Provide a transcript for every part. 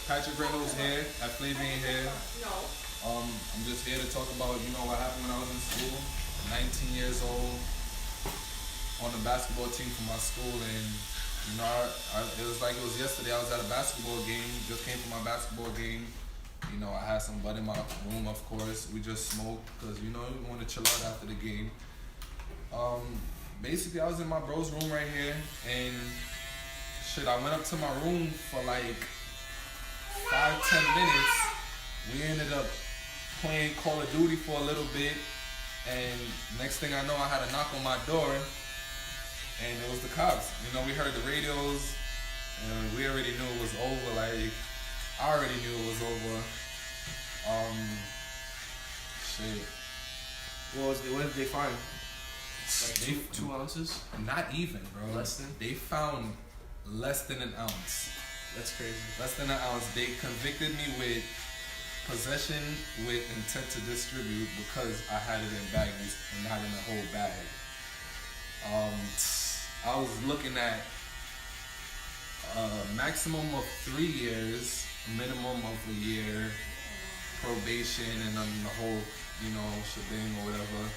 Patrick Reynolds here at Flavian here. I'm just here to talk about, what happened when I was in school. 19 years old, on the basketball team for my school, and it was like it was yesterday. I was at a basketball game, just came from my basketball game. I had some bud in my room, of course. We just smoked because, we want to chill out after the game. Basically, I was in my bro's room right here, and I went up to my room for like 5-10 minutes. We ended up playing Call of Duty for a little bit, and next thing I know, I had a knock on my door, and it was the cops. We heard the radios, and we already knew it was over. Like, I already knew it was over. What did they find? Like 2 ounces? Not even, bro. Less than? They found less than an ounce. That's crazy. Less than an ounce. They convicted me with possession with intent to distribute because I had it in baggies and not in a whole bag. I was looking at a maximum of 3 years, a minimum of a year, probation, and then the whole, shebang or whatever.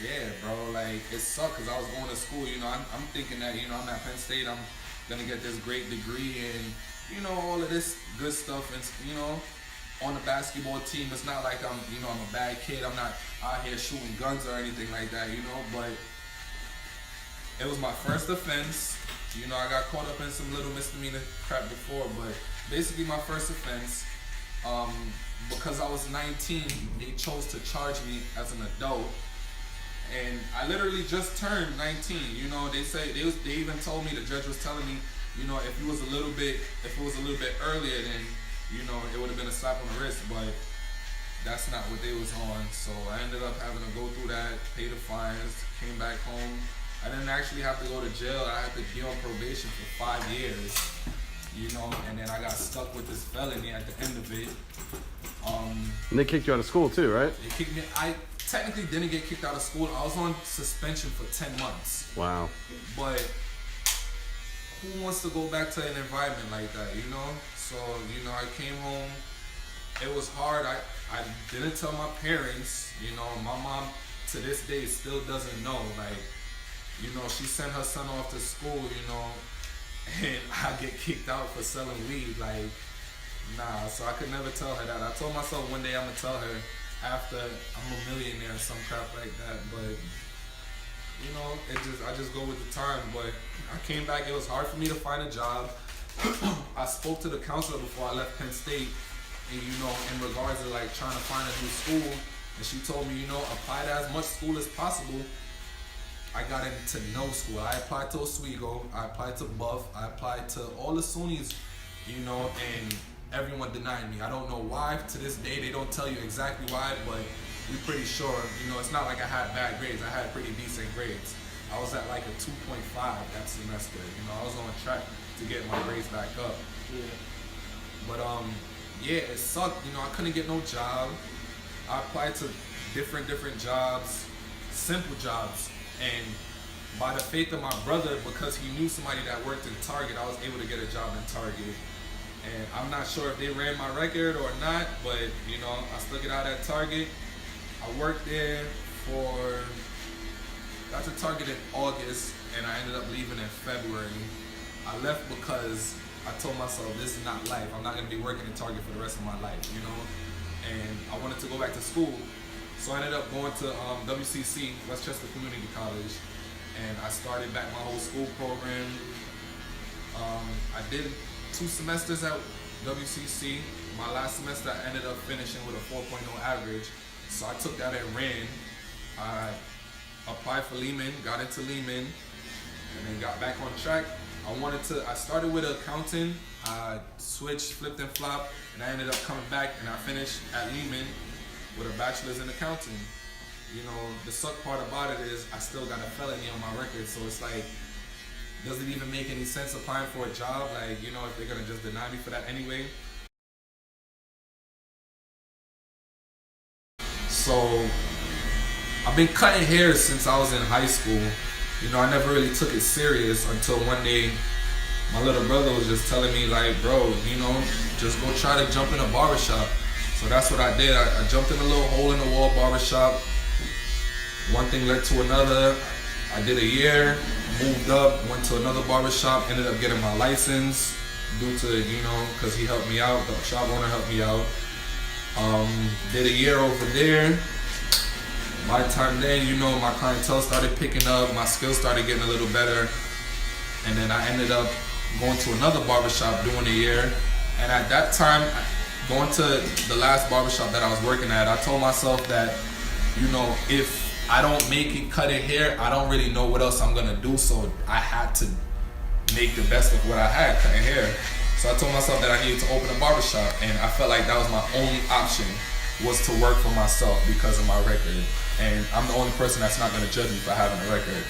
Yeah, bro, like, it sucked because I was going to school, I'm thinking that, I'm at Penn State, I'm going to get this great degree and, all of this good stuff, and, on the basketball team, it's not like I'm a bad kid, I'm not out here shooting guns or anything like that, but it was my first offense. I got caught up in some little misdemeanor crap before, but basically my first offense, because I was 19, they chose to charge me as an adult. And I literally just turned 19. They even told me, the judge was telling me, if it was a little bit earlier, then it would have been a slap on the wrist. But that's not what they was on. So I ended up having to go through that, pay the fines, came back home. I didn't actually have to go to jail. I had to be on probation for 5 years. And then I got stuck with this felony at the end of it. And they kicked you out of school too, right? They kicked me. I technically didn't get kicked out of school. I was on suspension for 10 months. Wow. But who wants to go back to an environment like that, So, I came home. It was hard. I didn't tell my parents. My mom to this day still doesn't know. Like, she sent her son off to school, and I get kicked out for selling weed. Like, nah. So I could never tell her that. I told myself one day I'm gonna tell her after I'm a millionaire or some crap like that. But I just go with the time. But I came back. It was hard for me to find a job. I spoke to the counselor before I left Penn State, and in regards to like trying to find a new school, and she told me, apply to as much school as possible. I got into no school. I applied to Oswego, I applied to Buff, I applied to all the SUNYs, and everyone denied me. I don't know why. To this day, they don't tell you exactly why, but we're pretty sure. It's not like I had bad grades. I had pretty decent grades. I was at like a 2.5 that semester. I was on track to get my grades back up. Yeah. But yeah, it sucked. I couldn't get no job. I applied to different jobs, simple jobs. And by the faith of my brother, because he knew somebody that worked in Target, I was able to get a job in Target. And I'm not sure if they ran my record or not, but I stuck it out at Target. I worked there got to Target in August, and I ended up leaving in February. I left because I told myself, this is not life. I'm not gonna be working in Target for the rest of my life, And I wanted to go back to school. So I ended up going to WCC, Westchester Community College, and I started back my whole school program. I did 2 semesters at WCC. My last semester I ended up finishing with a 4.0 average, so I took that and ran. I applied for Lehman, got into Lehman, and then got back on track. I started with accounting, I switched, flipped and flopped, and I ended up coming back and I finished at Lehman with a bachelor's in accounting. The suck part about it is I still got a felony on my record, so it's like, does it even make any sense applying for a job? Like, if they're gonna just deny me for that anyway. So, I've been cutting hair since I was in high school. I never really took it serious until one day my little brother was just telling me like, bro, you know, just go try to jump in a barbershop. So that's what I did. I jumped in a little hole in the wall barbershop. One thing led to another. I did a year, moved up, went to another barbershop, ended up getting my license due to, you know, because he helped me out, the shop owner helped me out. Did a year over there. By the time then, you know, my clientele started picking up, my skills started getting a little better. And then I ended up going to another barbershop doing a year. And at that time, going to the last barbershop that I was working at, I told myself that, you know, if I don't make it cutting hair, I don't really know what else I'm gonna do. So I had to make the best of what I had, cutting hair. So I told myself that I needed to open a barbershop, and I felt like that was my only option, was to work for myself because of my record. And I'm the only person that's not gonna judge me for having a record.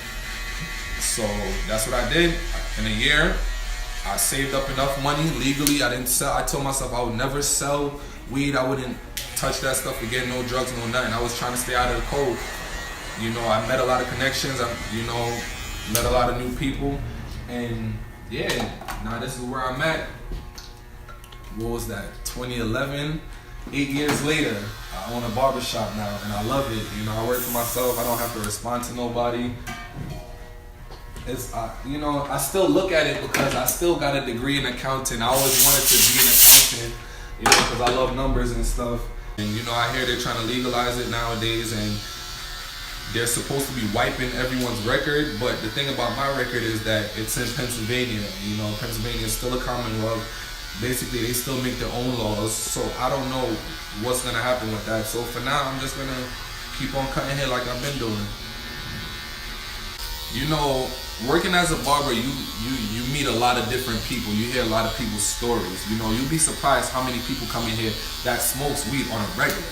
So that's what I did. In a year, I saved up enough money legally. I didn't sell. I told myself I would never sell weed. I wouldn't touch that stuff again. No drugs, no nothing. I was trying to stay out of the code. You know, I met a lot of connections. I, you know, met a lot of new people, and yeah, now this is where I'm at. What was that? 2011. 8 years later, I own a barbershop now, and I love it. You know, I work for myself. I don't have to respond to nobody. It's, you know, I still look at it because I still got a degree in accounting. I always wanted to be an accountant, you know, because I love numbers and stuff. And, you know, I hear they're trying to legalize it nowadays, and they're supposed to be wiping everyone's record. But the thing about my record is that it's in Pennsylvania. You know, Pennsylvania is still a commonwealth. Basically, they still make their own laws. So I don't know what's going to happen with that. So for now, I'm just going to keep on cutting hair like I've been doing. You know, working as a barber, you meet a lot of different people. You hear a lot of people's stories. You know, you'll be surprised how many people come in here that smokes weed on a regular.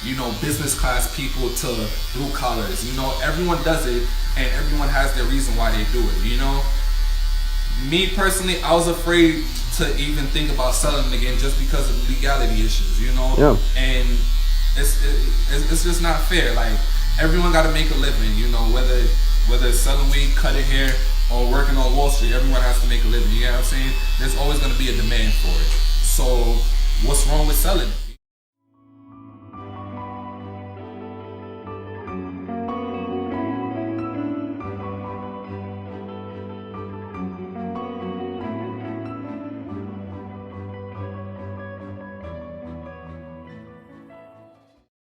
You know, business class people to blue collars. You know, everyone does it, and everyone has their reason why they do it. You know, me personally, I was afraid to even think about selling it again just because of legality issues. You know, yeah. And it's just not fair. Like, everyone got to make a living. You know, whether it's selling weed, cutting hair, or working on Wall Street, everyone has to make a living. You know what I'm saying? There's always going to be a demand for it. So what's wrong with selling it?